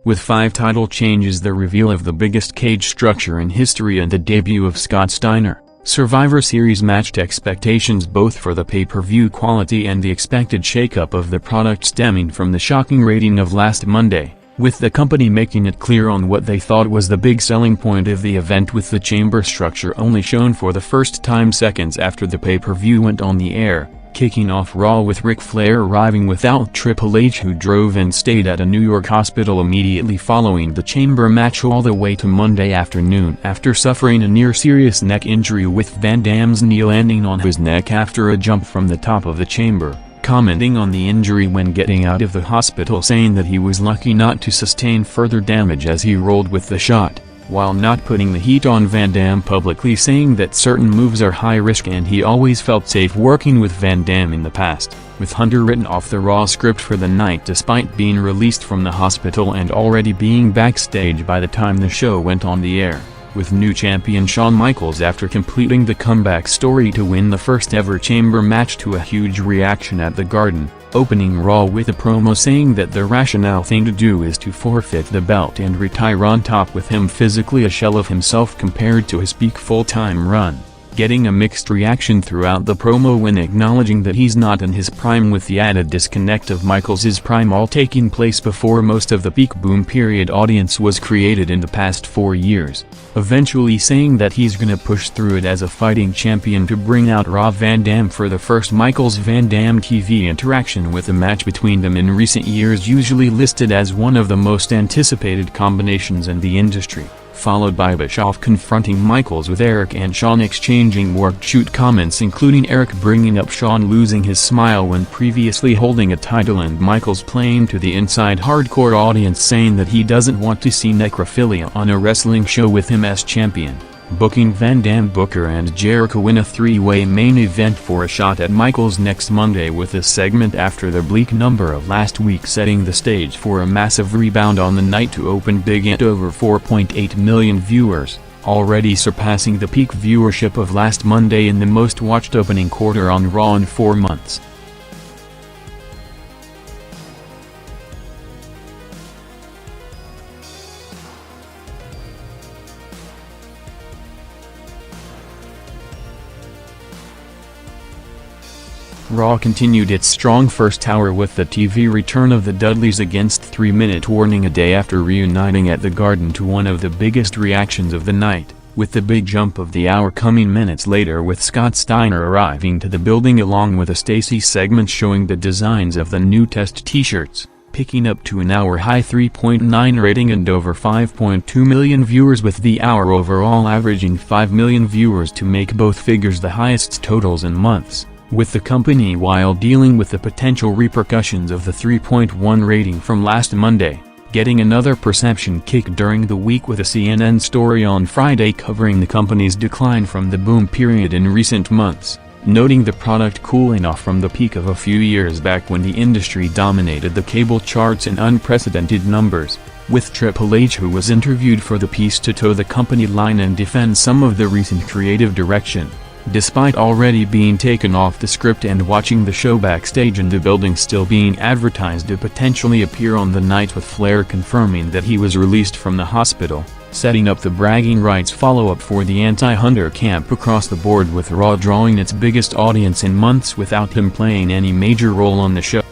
With 5 title changes, the reveal of the biggest cage structure in history, and the debut of Scott Steiner, Survivor Series matched expectations both for the pay-per-view quality and the expected shakeup of the product stemming from the shocking rating of last Monday, with the company making it clear on what they thought was the big selling point of the event, with the chamber structure only shown for the first time seconds after the pay-per-view went on the air, kicking off Raw with Ric Flair arriving without Triple H, who drove and stayed at a New York hospital immediately following the chamber match all the way to Monday afternoon after suffering a near-serious neck injury, with Van Dam's knee landing on his neck after a jump from the top of the chamber, commenting on the injury when getting out of the hospital, saying that he was lucky not to sustain further damage as he rolled with the shot, while not putting the heat on Van Dam, publicly saying that certain moves are high risk and he always felt safe working with Van Dam in the past, with Hunter written off the Raw script for the night despite being released from the hospital and already being backstage by the time the show went on the air, with new champion Shawn Michaels after completing the comeback story to win the first ever chamber match to a huge reaction at the Garden, opening Raw with a promo saying that the rational thing to do is to forfeit the belt and retire on top, with him physically a shell of himself compared to his peak full-time run, getting a mixed reaction throughout the promo when acknowledging that he's not in his prime, with the added disconnect of Michaels' prime all taking place before most of the peak boom period audience was created in the past 4 years, eventually saying that he's gonna push through it as a fighting champion to bring out Raw Van Dam for the first Michaels-Van Dam TV interaction, with a match between them in recent years usually listed as one of the most anticipated combinations in the industry, followed by Bischoff confronting Michaels, with Eric and Shawn exchanging work-shoot comments, including Eric bringing up Shawn losing his smile when previously holding a title, and Michaels playing to the inside hardcore audience saying that he doesn't want to see necrophilia on a wrestling show with him as champion, booking Van Dam, Booker and Jericho in a 3-way main event for a shot at Michaels next Monday, with a segment after the bleak number of last week setting the stage for a massive rebound on the night to open big at over 4.8 million viewers, already surpassing the peak viewership of last Monday in the most watched opening quarter on Raw in 4 months. Raw continued its strong first hour with the TV return of the Dudleys against 3-Minute Warning a day after reuniting at the Garden to one of the biggest reactions of the night, with the big jump of the hour coming minutes later, with Scott Steiner arriving to the building along with a Stacy segment showing the designs of the new test t-shirts, picking up to an hour-high 3.9 rating and over 5.2 million viewers, with the hour overall averaging 5 million viewers to make both figures the highest totals in months, with the company, while dealing with the potential repercussions of the 3.1 rating from last Monday, getting another perception kick during the week with a CNN story on Friday covering the company's decline from the boom period in recent months, noting the product cooling off from the peak of a few years back when the industry dominated the cable charts in unprecedented numbers, with Triple H, who was interviewed for the piece, to toe the company line and defend some of the recent creative direction, despite already being taken off the script and watching the show backstage and the building still being advertised to potentially appear on the night, with Flair confirming that he was released from the hospital, setting up the bragging rights follow-up for the anti-Hunter camp across the board, with Raw drawing its biggest audience in months without him playing any major role on the show.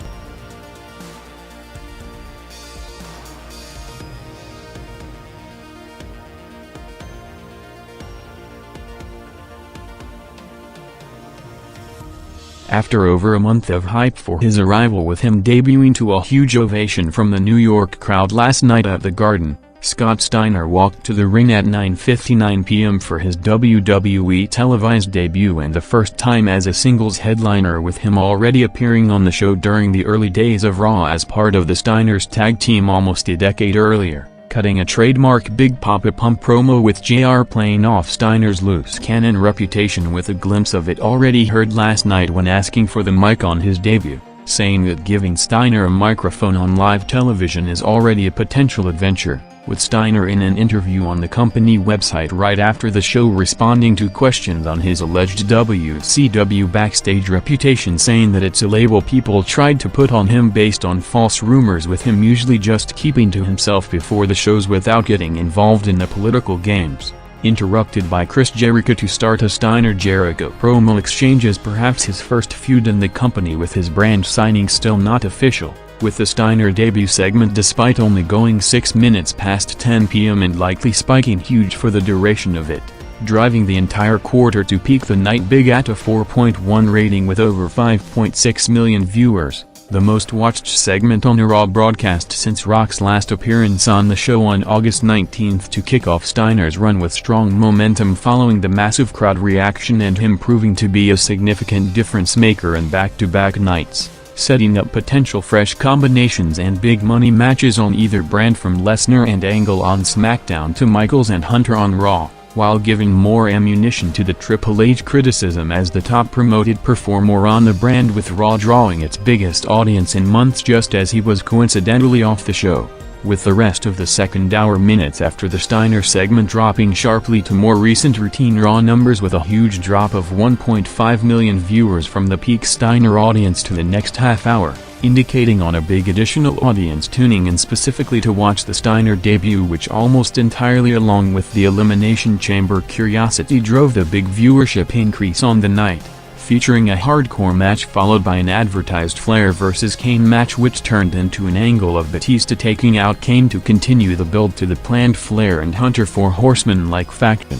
After over a month of hype for his arrival, with him debuting to a huge ovation from the New York crowd last night at the Garden, Scott Steiner walked to the ring at 9:59 p.m. for his WWE televised debut, and the first time as a singles headliner, with him already appearing on the show during the early days of Raw as part of the Steiners tag team almost a decade earlier, cutting a trademark Big Poppa Pump promo, with JR playing off Steiner's loose cannon reputation, with a glimpse of it already heard last night when asking for the mic on his debut, saying that giving Steiner a microphone on live television is already a potential adventure, with Steiner in an interview on the company website right after the show responding to questions on his alleged WCW backstage reputation, saying that it's a label people tried to put on him based on false rumors, with him usually just keeping to himself before the shows without getting involved in the political games. Interrupted by Chris Jericho to start a Steiner-Jericho promo exchange as perhaps his first feud in the company, with his brand signing still not official, with the Steiner debut segment despite only going 6 minutes past 10 p.m. and likely spiking huge for the duration of it, driving the entire quarter to peak the night big at a 4.1 rating with over 5.6 million viewers, the most watched segment on a Raw broadcast since Rock's last appearance on the show on August 19 to kick off Steiner's run, with strong momentum following the massive crowd reaction and him proving to be a significant difference maker in back-to-back nights, setting up potential fresh combinations and big money matches on either brand, from Lesnar and Angle on SmackDown to Michaels and Hunter on Raw, while giving more ammunition to the Triple H criticism as the top promoted performer on the brand, with Raw drawing its biggest audience in months just as he was coincidentally off the show, with the rest of the second hour minutes after the Steiner segment dropping sharply to more recent routine Raw numbers, with a huge drop of 1.5 million viewers from the peak Steiner audience to the next half hour, indicating on a big additional audience tuning in specifically to watch the Steiner debut, which almost entirely, along with the Elimination Chamber curiosity, drove the big viewership increase on the night, featuring a hardcore match followed by an advertised Flair vs Kane match, which turned into an angle of Batista taking out Kane to continue the build to the planned Flair and Hunter for Horseman-like faction.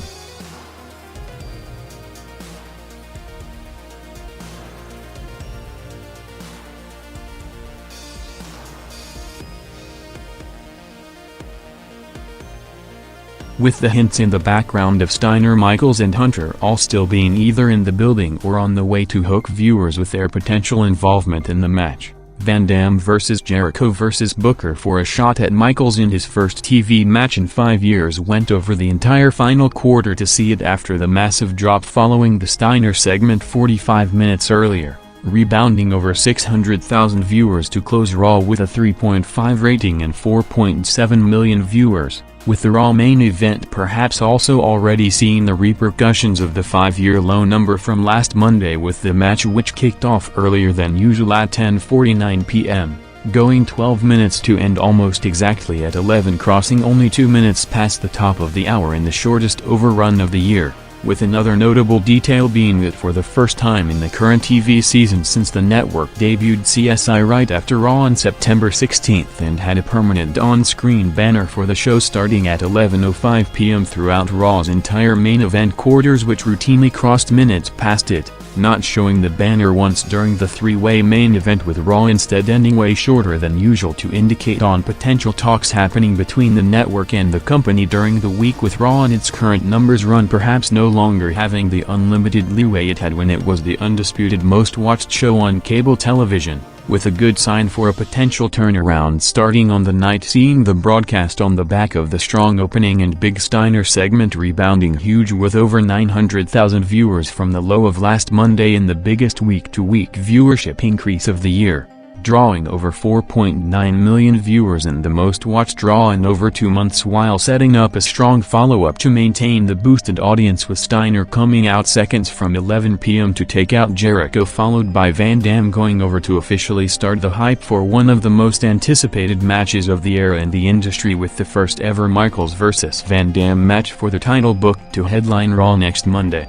With the hints in the background of Steiner, Michaels and Hunter all still being either in the building or on the way to hook viewers with their potential involvement in the match, Van Dam vs Jericho vs Booker for a shot at Michaels in his first TV match in 5 years went over the entire final quarter to see it after the massive drop following the Steiner segment 45 minutes earlier, rebounding over 600,000 viewers to close Raw with a 3.5 rating and 4.7 million viewers, with the Raw main event perhaps also already seeing the repercussions of the 5-year low number from last Monday, with the match, which kicked off earlier than usual at 10:49 p.m., going 12 minutes to end almost exactly at 11, crossing only 2 minutes past the top of the hour in the shortest overrun of the year, with another notable detail being that for the first time in the current TV season since the network debuted CSI right after Raw on September 16 and had a permanent on-screen banner for the show starting at 11:05 p.m. throughout Raw's entire main event quarters, which routinely crossed minutes past it, not showing the banner once during the three-way main event, with Raw instead ending way shorter than usual to indicate on potential talks happening between the network and the company during the week, with Raw and its current numbers run perhaps no longer having the unlimited leeway it had when it was the undisputed most watched show on cable television, with a good sign for a potential turnaround starting on the night, seeing the broadcast on the back of the strong opening and big Steiner segment rebounding huge with over 900,000 viewers from the low of last Monday in the biggest week-to-week viewership increase of the year, drawing over 4.9 million viewers in the most watched Raw in over 2 months, while setting up a strong follow-up to maintain the boosted audience, with Steiner coming out seconds from 11 p.m. to take out Jericho, followed by Van Dam going over to officially start the hype for one of the most anticipated matches of the era in the industry, with the first ever Michaels vs Van Dam match for the title booked to headline Raw next Monday.